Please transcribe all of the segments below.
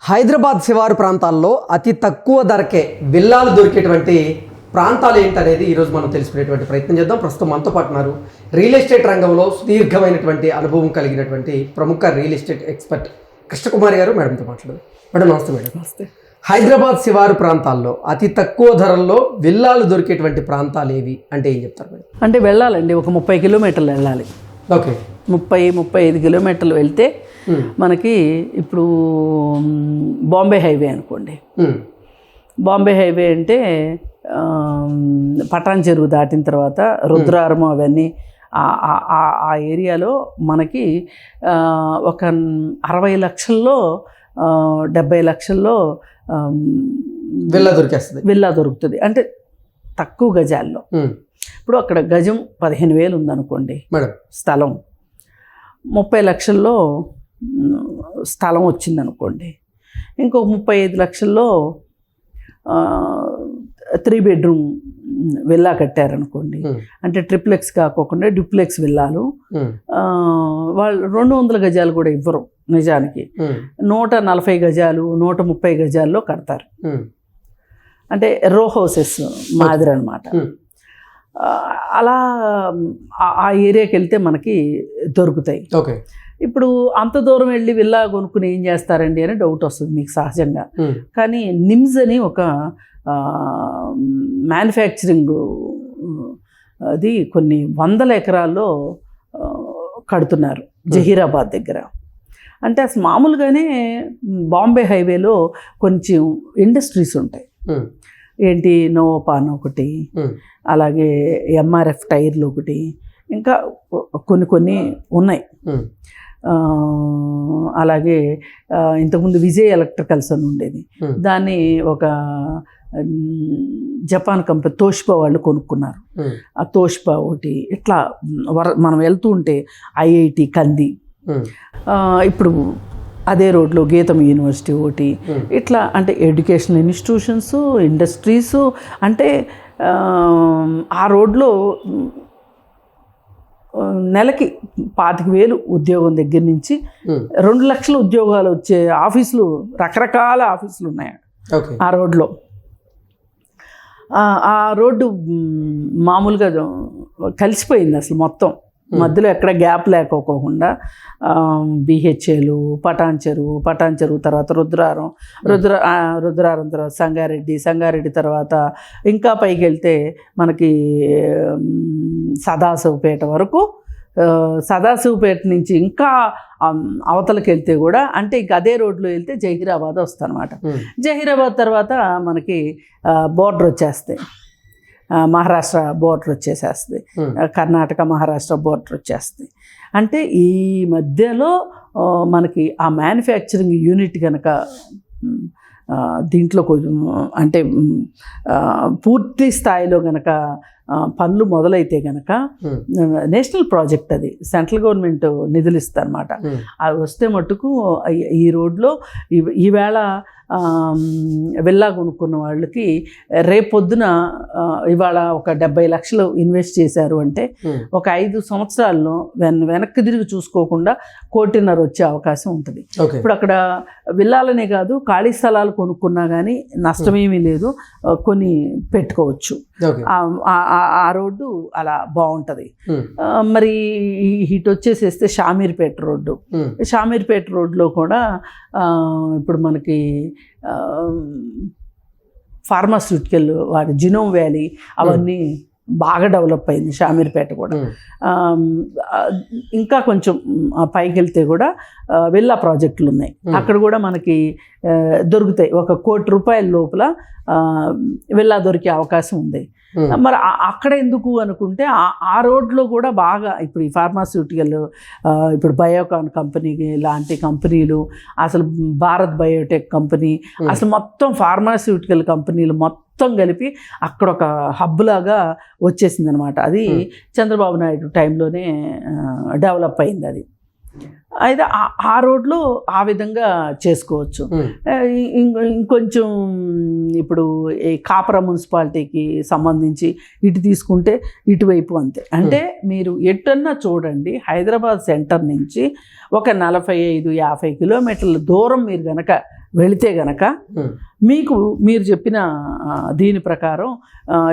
హైదరాబాద్ శివారు ప్రాంతాల్లో అతి తక్కువ ధరకే విల్లాలు దొరికేటువంటి ప్రాంతాలు ఏంటనేది ఈరోజు మనం తెలుసుకునేటువంటి ప్రయత్నం చేద్దాం. ప్రస్తుతం మనతో పాటు ఉన్నారు రియల్ ఎస్టేట్ రంగంలో సుదీర్ఘమైనటువంటి అనుభవం కలిగినటువంటి ప్రముఖ రియల్ ఎస్టేట్ ఎక్స్పర్ట్ కృష్ణకుమారి గారు. మేడంతో మాట్లాడదు. మేడం నమస్తే. మేడం నమస్తే. హైదరాబాద్ శివారు ప్రాంతాల్లో అతి తక్కువ ధరల్లో విల్లాలు దొరికేటువంటి ప్రాంతాలు ఏవి అంటే ఏం చెప్తారు మేడం? అంటే వెళ్ళాలండి, ఒక 30 కిలోమీటర్లు వెళ్ళాలి. ఓకే, 30-35 కిలోమీటర్లు వెళ్తే మనకి ఇప్పుడు బాంబే హైవే అనుకోండి. బాంబే హైవే అంటే పటాన్ చెరువు దాటిన తర్వాత రుద్రారం అవన్నీ ఆ ఏరియాలో మనకి ఒక 60 లక్షల్లో 70 లక్షల్లో విల్లా దొరుకుతుంది. అంటే తక్కువ గజాల్లో. ఇప్పుడు అక్కడ గజం 15,000 ఉందనుకోండి స్థలం, 30 లక్షల్లో స్థలం వచ్చిందనుకోండి, ఇంకొక 35 లక్షల్లో 3 బెడ్రూమ్ విల్లా కట్టారనుకోండి. అంటే ట్రిప్లెక్స్ కాకోకుండా డ్యూప్లెక్స్ విల్లాలు. వాళ్ళు 200 గజాలు కూడా ఇవ్వరు నిజానికి, 140 గజాలు 130 గజాల్లో కడతారు. అంటే రో హౌసెస్ మాదిరి అనమాట. అలా ఆ ఏరియాకి వెళ్తే మనకి దొరుకుతాయి. ఓకే, ఇప్పుడు అంత దూరం వెళ్ళి విల్లా కొనుక్కుని ఏం చేస్తారండి అని డౌట్ వస్తుంది మీకు సహజంగా. కానీ నిమ్స్ అని ఒక మ్యానుఫ్యాక్చరింగ్ అది కొన్ని 100 ఎకరాల్లో కడుతున్నారు జహీరాబాద్ దగ్గర. అంటే అసలు మామూలుగానే బాంబే హైవేలో కొంచెం ఇండస్ట్రీస్ ఉంటాయి. ఏంటి, నోవాపాన్ ఒకటి, అలాగే ఎంఆర్ఎఫ్ టైర్లు ఒకటి, ఇంకా కొన్ని ఉన్నాయి. అలాగే ఇంతకుముందు విజయ్ ఎలక్ట్రికల్స్ అని ఉండేది, దాన్ని ఒక జపాన్ కంపెనీ తోషిబా వాళ్ళు కొనుక్కున్నారు. ఆ తోషిబా ఒకటి. ఇట్లా మనం వెళ్తూ ఉంటే ఐఐటి కంది, ఇప్పుడు అదే రోడ్లో గీతం యూనివర్సిటీ ఒకటి. ఇట్లా అంటే ఎడ్యుకేషనల్ ఇన్స్టిట్యూషన్స్, ఇండస్ట్రీస్. అంటే ఆ రోడ్లో నెలకి 25,000 ఉద్యోగం దగ్గర నుంచి 2 లక్షల ఉద్యోగాలు వచ్చే ఆఫీసులు, రకరకాల ఆఫీసులు ఉన్నాయి ఆ రోడ్లో. ఆ రోడ్డు మామూలుగా కలిసిపోయింది అసలు మొత్తం. మధ్యలో ఎక్కడ గ్యాప్ లేకోకుండా బిహెచ్ఏలు, పటాన్ చెరువు తర్వాత రుద్రారం తర్వాత సంగారెడ్డి తర్వాత ఇంకా పైకి వెళ్తే మనకి సదాశివపేట వరకు. సదాశివపేట నుంచి ఇంకా అవతలకి వెళ్తే కూడా, అంటే ఇంక అదే రోడ్లో వెళ్తే జహీరాబాద్ వస్తుంది అనమాట. జహీరాబాద్ తర్వాత మనకి బోర్డర్ వచ్చేస్తాయి, మహారాష్ట్ర బోర్డర్ వచ్చేసేస్తుంది, కర్ణాటక మహారాష్ట్ర బోర్డర్ వచ్చేస్తుంది. అంటే ఈ మధ్యలో మనకి ఆ మ్యానుఫ్యాక్చరింగ్ యూనిట్ కనుక దీంట్లో అంటే పూర్తి స్థాయిలో కనుక పనులు మొదలైతే కనుక, నేషనల్ ప్రాజెక్ట్ అది, సెంట్రల్ గవర్నమెంట్ నిధులు ఇస్తారు అనమాట. అది వస్తే మట్టుకు ఈ రోడ్లో ఈవేళ విల్లా కొనుక్కున్న వాళ్ళకి రేపొద్దున ఇవాళ ఒక 70 లక్షలు ఇన్వెస్ట్ చేశారు అంటే ఒక 5 సంవత్సరాల్లో వెనక్కి తిరిగి చూసుకోకుండా 1,50,00,000 వచ్చే అవకాశం ఉంటుంది. ఇప్పుడు అక్కడ విల్లాలనే కాదు, ఖాళీ స్థలాలు కొనుక్కున్నా కానీ నష్టమేమీ లేదు, కొని పెట్టుకోవచ్చు. ఆ రోడ్డు అలా బాగుంటుంది. మరి ఇటు వచ్చేసేస్తే షామీర్పేట రోడ్లో కూడా ఇప్పుడు మనకి ఫార్మాస్యూటికల్ వాటి జినోమ్ వ్యాలీ అవన్నీ బాగా డెవలప్ అయింది. షామీర్పేట కూడా ఇంకా కొంచెం పైకి వెళ్తే కూడా విల్లా ప్రాజెక్టులు ఉన్నాయి. అక్కడ కూడా మనకి దొరుకుతాయి. 1 కోటి రూపాయల లోపల విల్లా దొరికే అవకాశం ఉంది. మరి అక్కడ ఎందుకు అనుకుంటే ఆ రోడ్లో కూడా బాగా ఇప్పుడు ఈ ఫార్మాస్యూటికల్, ఇప్పుడు బయోకాన్ కంపెనీ లాంటి కంపెనీలు, అసలు భారత్ బయోటెక్ కంపెనీ, అసలు మొత్తం ఫార్మాస్యూటికల్ కంపెనీలు మొత్తం కలిపి అక్కడ ఒక హబ్ లాగా వచ్చేసింది అనమాట. అది చంద్రబాబు నాయుడు టైంలోనే డెవలప్ అయింది అది. అయితే ఆ రోడ్లో ఆ విధంగా చేసుకోవచ్చు. ఇంకొంచెం ఇప్పుడు ఈ కాపరా మున్సిపాలిటీకి సంబంధించి ఇటు తీసుకుంటే ఇటువైపు అంతే. అంటే మీరు ఎటన్నా చూడండి, హైదరాబాద్ సెంటర్ నుంచి ఒక 45-50 కిలోమీటర్ల దూరం మీరు కనుక వెళితే గనక మీకు మీరు చెప్పిన దీని ప్రకారం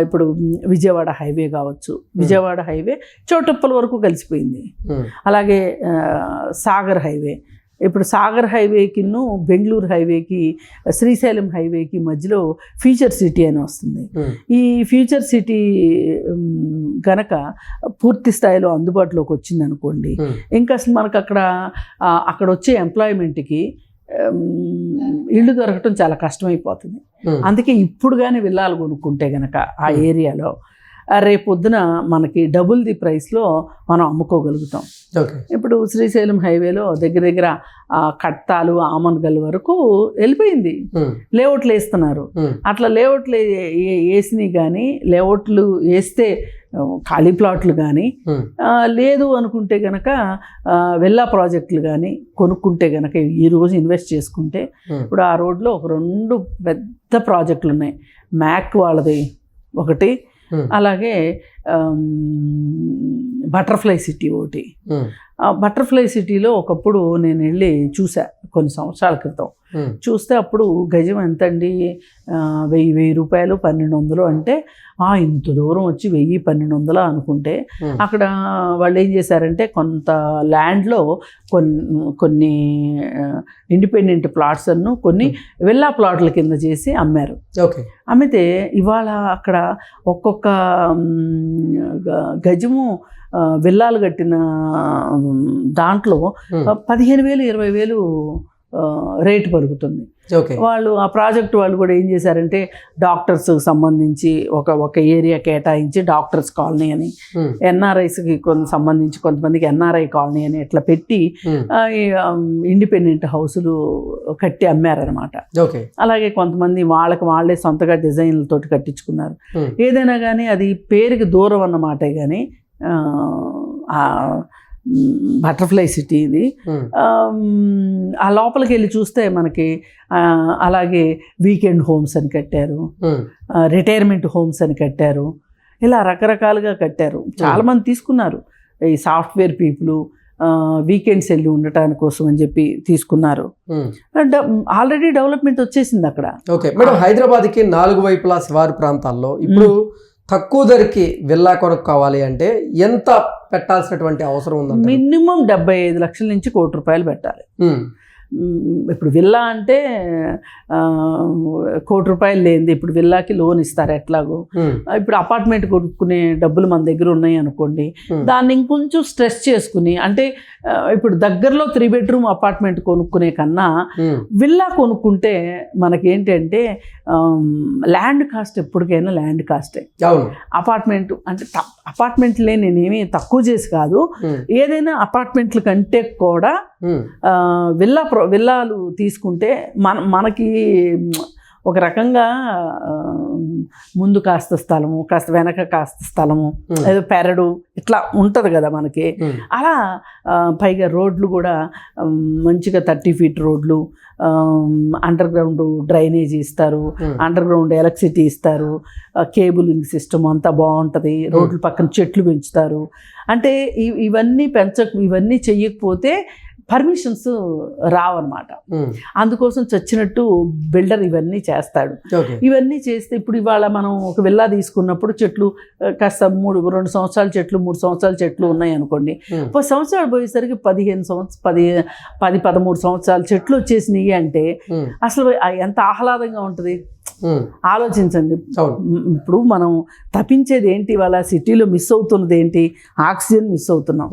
ఇప్పుడు విజయవాడ హైవే కావచ్చు, విజయవాడ హైవే చౌటుప్పల వరకు కలిసిపోయింది. అలాగే సాగర్ హైవే, ఇప్పుడు సాగర్ హైవేకిను బెంగళూరు హైవేకి శ్రీశైలం హైవేకి మధ్యలో ఫ్యూచర్ సిటీ అని వస్తుంది. ఈ ఫ్యూచర్ సిటీ గనక పూర్తి స్థాయిలో అందుబాటులోకి వచ్చింది అనుకోండి, ఇంకా అసలు మనకు అక్కడ వచ్చే ఎంప్లాయ్మెంట్కి ఇళ్ళు దొరకటం చాలా కష్టమైపోతుంది. అందుకే ఇప్పుడు కానీ విల్లాలు కొనుక్కుంటే గనక ఆ ఏరియాలో రేపొద్దున మనకి డబుల్ ది ప్రైస్లో మనం అమ్ముకోగలుగుతాం. ఇప్పుడు శ్రీశైలం హైవేలో దగ్గర కట్టాలు ఆమన్గల్ వరకు వెళ్ళిపోయింది, లేఅవుట్లు వేస్తున్నారు. అట్లా లేఅవుట్లు వేసినవి కానీ, లేఅవుట్లు వేస్తే ఖాళీ ప్లాట్లు కానీ, లేదు అనుకుంటే గనక విల్లా ప్రాజెక్టులు కానీ కొనుక్కుంటే గనక ఈరోజు ఇన్వెస్ట్ చేసుకుంటే, ఇప్పుడు ఆ రోడ్లో ఒక 2 పెద్ద ప్రాజెక్టులు ఉన్నాయి. మ్యాక్ వాళ్ళది ఒకటి, అలాగే బటర్ఫ్లై సిటీ ఒకటి. బటర్ఫ్లై సిటీలో ఒకప్పుడు నేను వెళ్ళి చూసా కొన్ని సంవత్సరాల క్రితం. చూస్తే అప్పుడు గజం ఎంతండి, 1000 రూపాయలు 1200 అంటే ఇంత దూరం వచ్చి 1000-1200 అనుకుంటే, అక్కడ వాళ్ళు ఏం చేశారంటే కొంత ల్యాండ్లో కొన్ని ఇండిపెండెంట్ ప్లాట్స్ కొన్ని విల్లా ప్లాట్ల కింద చేసి అమ్మారు. అమ్మితే ఇవాళ అక్కడ ఒక్కొక్క గజము విల్లాలు కట్టిన దాంట్లో 15,000-20,000 రేటు పలుకుతుంది. వాళ్ళు ఆ ప్రాజెక్ట్ వాళ్ళు కూడా ఏం చేశారంటే డాక్టర్స్కి సంబంధించి ఒక ఏరియా కేటాయించి డాక్టర్స్ కాలనీ అని, ఎన్ఆర్ఐస్కి సంబంధించి కొంతమందికి ఎన్ఆర్ఐ కాలనీ అని ఇట్లా పెట్టి ఇండిపెండెంట్ హౌసులు కట్టి అమ్మారనమాట. అలాగే కొంతమంది వాళ్ళే సొంతగా డిజైన్లతోటి కట్టించుకున్నారు. ఏదైనా కానీ అది పేరుకి దూరం అన్నమాటే కానీ బటర్ఫ్లై సిటీ ఇది. ఆ లోపలికి వెళ్ళి చూస్తే మనకి అలాగే వీకెండ్ హోమ్స్ అని కట్టారు, రిటైర్మెంట్ హోమ్స్ అని కట్టారు, ఇలా రకరకాలుగా కట్టారు. చాలామంది తీసుకున్నారు. ఈ సాఫ్ట్వేర్ పీపుల్ వీకెండ్స్ వెళ్ళి ఉండటాని కోసం అని చెప్పి తీసుకున్నారు. ఆల్రెడీ డెవలప్మెంట్ వచ్చేసింది అక్కడ. మేడం, హైదరాబాద్కి 4 వైపులా శివారు ప్రాంతాల్లో ఇప్పుడు తక్కువ ధరకి విల్లా కొనుక్కోవాలి అంటే ఎంత పెట్టాల్సినటువంటి అవసరం ఉంది? మినిమం 75 లక్షల నుంచి ₹1 కోటి పెట్టాలి. ఇప్పుడు విల్లా అంటే ₹1 కోటి లేనిది ఇప్పుడు విల్లాకి లోన్ ఇస్తారు ఎట్లాగో. ఇప్పుడు అపార్ట్మెంట్ కొనుక్కునే డబ్బులు మన దగ్గర ఉన్నాయి అనుకోండి, దాన్ని ఇంకొంచెం స్ట్రెస్ చేసుకుని, అంటే ఇప్పుడు దగ్గరలో 3 బెడ్రూమ్ అపార్ట్మెంట్ కొనుక్కునే కన్నా విల్లా కొనుక్కుంటే మనకేంటంటే ల్యాండ్ కాస్ట్ ఎప్పటికైనా ల్యాండ్ కాస్టే. అపార్ట్మెంట్ అంటే అపార్ట్మెంట్లే నేనేమి తక్కువ చేసి కాదు, ఏదైనా అపార్ట్మెంట్ల కంటే కూడా విల్లాలు తీసుకుంటే మనకి ఒక రకంగా ముందు కాస్త స్థలము, కాస్త వెనక కాస్త స్థలము, ఏదో పెరడు ఇట్లా ఉంటుంది కదా మనకి. అలా పైగా రోడ్లు కూడా మంచిగా 30 ఫీట్ రోడ్లు, అండర్ గ్రౌండ్ డ్రైనేజీ ఇస్తారు, అండర్ గ్రౌండ్ ఎలక్ట్రిసిటీ ఇస్తారు, కేబులింగ్ సిస్టమ్ అంతా బాగుంటుంది, రోడ్ల పక్కన చెట్లు పెంచుతారు. అంటే ఇవన్నీ చెయ్యకపోతే పర్మిషన్స్ రావన్నమాట. అందుకోసం చచ్చినట్టు బిల్డర్ ఇవన్నీ చేస్తాడు. ఇవన్నీ చేస్తే ఇప్పుడు ఇవాళ మనం ఒక విల్లా తీసుకున్నప్పుడు చెట్లు కాస్త 2 సంవత్సరాల చెట్లు 3 సంవత్సరాల చెట్లు ఉన్నాయి అనుకోండి, 10 సంవత్సరాలు పోయేసరికి 10-13 సంవత్సరాల చెట్లు వచ్చేసినాయి అంటే అసలు ఎంత ఆహ్లాదంగా ఉంటుంది ఆలోచించండి. ఇప్పుడు మనం తప్పించేది ఏంటి, ఇవాళ సిటీలో మిస్ అవుతున్నది ఏంటి? ఆక్సిజన్ మిస్ అవుతున్నాం,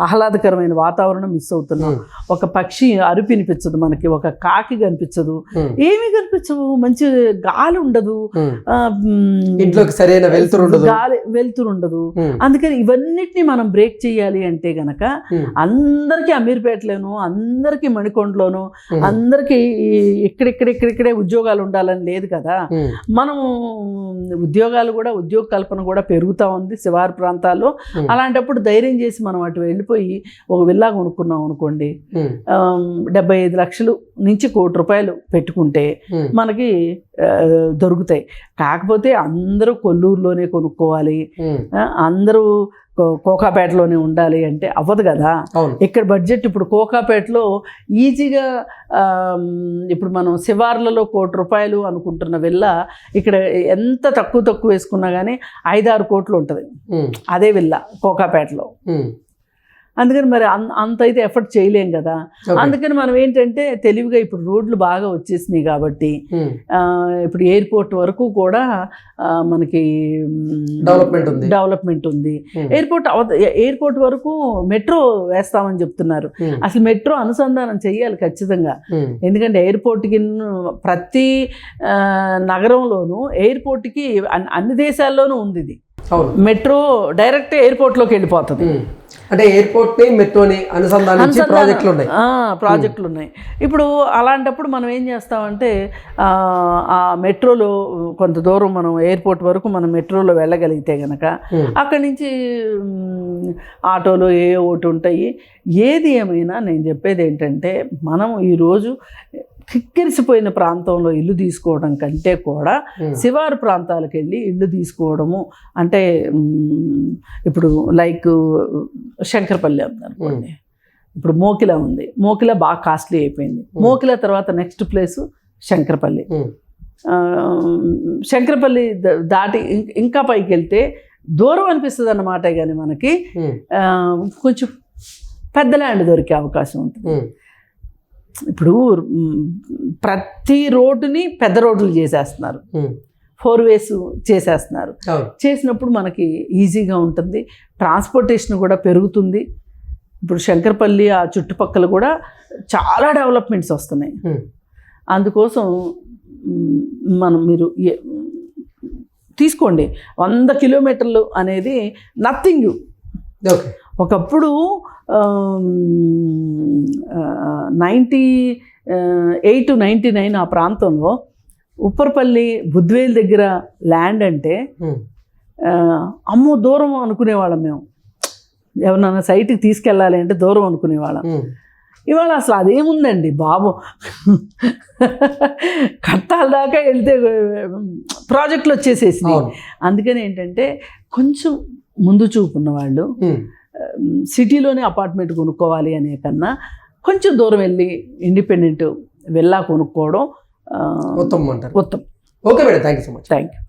ఆహ్లాదకరమైన వాతావరణం మిస్ అవుతున్నాం. ఒక పక్షి అరుపు వినిపించదు మనకి, ఒక కాకి కనిపించదు, ఏమీ కనిపించవు, మంచి గాలి ఉండదు, ఇంట్లోకి సరైన వెలుతురు ఉండదు. అందుకని ఇవన్నిటిని మనం బ్రేక్ చేయాలి అంటే గనక అందరికీ అమీర్పేటలోను, అందరికీ మణికొండలోను, అందరికీ ఇక్కడిక్కడే ఉద్యోగాలు ఉండాలని లేదు కదా. మనం ఉద్యోగ కల్పన కూడా పెరుగుతూ ఉంది శివారు ప్రాంతాల్లో. అలాంటప్పుడు ధైర్యం చేసి మనం అటు వెళ్ళిపోయి ఒక విల్లా కొనుక్కున్నాం అనుకోండి, 75 లక్షలు నుంచి ₹1 కోటి పెట్టుకుంటే మనకి దొరుకుతాయి. కాకపోతే అందరూ కొల్లూరులోనే కొనుక్కోవాలి, అందరూ కోకాపేటలోనే ఉండాలి అంటే అవ్వదు కదా. అవును. ఇక్కడ బడ్జెట్ ఇప్పుడు కోకాపేటలో ఈజీగా ఇప్పుడు మనం శివార్లలో ₹1,00,00,000 అనుకుంటున్న విల్లా ఇక్కడ ఎంత తక్కువ వేసుకున్నా కానీ 5-6 కోట్లు ఉంటుంది అదే విల్లా కోకాపేటలో. అందుకని మరి అంత అయితే ఎఫర్ట్ చేయలేం కదా. అందుకని మనం ఏంటంటే తెలివిగా ఇప్పుడు రోడ్లు బాగా వచ్చేసినాయి కాబట్టి ఇప్పుడు ఎయిర్పోర్ట్ వరకు కూడా మనకి డెవలప్మెంట్ ఉంది. ఎయిర్పోర్ట్ వరకు మెట్రో వేస్తామని చెప్తున్నారు. అసలు మెట్రో అనుసంధానం చెయ్యాలి ఖచ్చితంగా. ఎందుకంటే ఎయిర్పోర్ట్కి ప్రతి నగరంలోనూ ఎయిర్పోర్ట్కి అన్ని దేశాల్లోనూ ఉంది ఇది. మెట్రో డైరెక్ట్ ఎయిర్పోర్ట్లోకి వెళ్ళిపోతుంది. అంటే ఎయిర్పోర్ట్ ని మెట్రోని అనుసంధానించి ప్రాజెక్టులు ఉన్నాయి. ఇప్పుడు అలాంటప్పుడు మనం ఏం చేస్తామంటే ఆ మెట్రోలో కొంత దూరం మనం ఎయిర్పోర్ట్ వరకు మనం మెట్రోలో వెళ్ళగలిగితే కనుక అక్కడి నుంచి ఆటోలు ఒకటి ఉంటాయి. ఏది ఏమైనా నేను చెప్పేది ఏంటంటే మనం ఈరోజు కిక్కిరిసిపోయిన ప్రాంతంలో ఇల్లు తీసుకోవడం కంటే కూడా శివారు ప్రాంతాలకు వెళ్ళి ఇల్లు తీసుకోవడము అంటే ఇప్పుడు లైక్ శంకరపల్లి అనుకోండి, ఇప్పుడు మోకిలా ఉంది. మోకిలా బాగా కాస్ట్లీ అయిపోయింది. మోకిలా తర్వాత నెక్స్ట్ ప్లేసు శంకరపల్లి. శంకరపల్లి దాటి ఇంకా పైకి వెళ్తే దూరం అనిపిస్తుంది అన్నమాట. కానీ మనకి కొంచెం పెద్ద ల్యాండ్ దొరికే అవకాశం ఉంటుంది. ఇప్పుడు ప్రతి రోడ్డుని పెద్ద రోడ్లు చేసేస్తున్నారు, 4 ways చేసేస్తున్నారు. చేసినప్పుడు మనకి ఈజీగా ఉంటుంది, ట్రాన్స్పోర్టేషన్ కూడా పెరుగుతుంది. ఇప్పుడు శంకరపల్లి ఆ చుట్టుపక్కల కూడా చాలా డెవలప్మెంట్స్ వస్తున్నాయి. అందుకోసం మీరు తీసుకోండి 100 కిలోమీటర్లు అనేది నథింగ్. ఒకప్పుడు 98-99 ఆ ప్రాంతంలో ఉప్పర్పల్లి బుద్వేల్ దగ్గర ల్యాండ్ అంటే అమ్మో దూరం అనుకునేవాళ్ళం మేము. ఎవరన్నా సైట్కి తీసుకెళ్ళాలి అంటే దూరం అనుకునేవాళ్ళం. ఇవాళ అసలు అదేముందండి బాబు, కట్టాల దాకా వెళ్తే ప్రాజెక్టులు వచ్చేసేసినాయి. అందుకని ఏంటంటే కొంచెం ముందు చూపున్న వాళ్ళు సిటీలోనే అపార్ట్మెంట్ కొనుక్కోవాలి అనే కన్నా కొంచెం దూరం వెళ్ళి ఇండిపెండెంట్ విల్లా కొనుక్కోవడం ఉత్తమం. Okay madam, thank you so much. Thank you.